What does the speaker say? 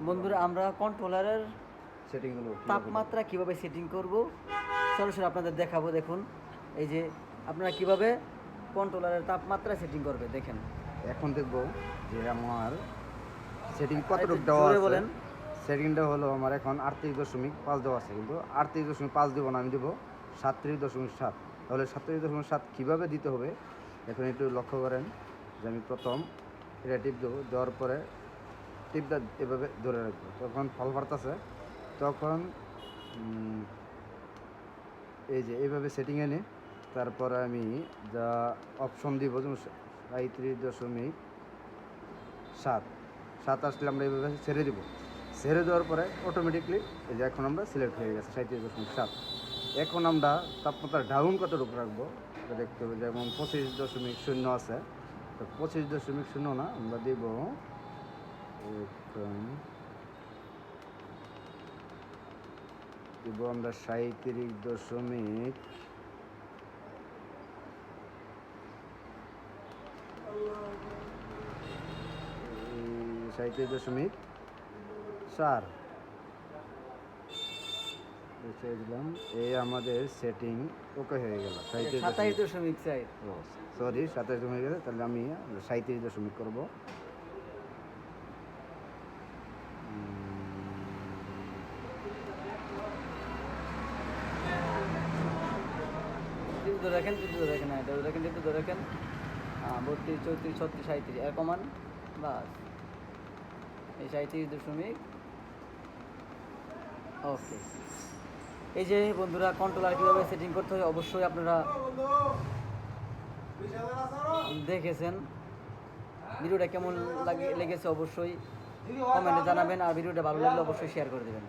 বন্ধুরা আমরা কন্ট্রোলারের সেটিংগুলো তাপমাত্রা কিভাবে সেটিং করব সরাসরি আপনাদের দেখাবো। দেখুন এই যে আপনারা কিভাবে কন্ট্রোলারের তাপমাত্রা সেটিং করবে দেখেন। এখন দেখব যে আমার সেটিং কতটুকু আরেকটু দেওয়া জোরে আছে। বলেন। সেটিংটা হলো আমার এখন 38.5 দেওয়া আছে, কিন্তু 38.5 দেবো না, আমি দেবো 37.7। তাহলে 37.7 কীভাবে দিতে হবে এখন একটু লক্ষ্য করেন। যে আমি প্রথম এটা টিপ দেবো, দেওয়ার পরে টিপটা এভাবে ধরে রাখবো, তখন ফল ফাটতেছে তখন এই যে এইভাবে সেটিং এনে তারপরে আমি যা অপশন দিব, যেমন 37.7 আসলে আমরা এইভাবে ছেড়ে দিব। ছেড়ে দেওয়ার পরে অটোমেটিকলি এই যে এখন আমরা সিলেক্ট হয়ে গেছে 37.7। এখন আমরা তাপমাত্রা ডাউন কতটুকু রাখবো দেখতে হবে। যেমন 25.0 আছে, তো 25.0 না, আমরা দিব আমরা 37.4। দিলাম, এই আমাদের সেটিং ওকে হয়ে গেল 27.4। সরি 27 হয়ে গেছে। তাহলে আমি 37.0 করবো। ধরে রাখেন, ধরে রাখেন, হ্যাঁ ধরে রাখেন, ধরে রাখেন। 32, 34, 36, 37 এর কমান বাস এই 37 ওকে। এই যে বন্ধুরা কন্ট্রোলার কীভাবে সেটিং করতে হয় অবশ্যই আপনারা দেখেছেন। ভিডিওটা কেমন লেগেছে অবশ্যই কমেন্টে জানাবেন, আর ভিডিওটা ভালো লাগলে অবশ্যই শেয়ার করে দেবেন।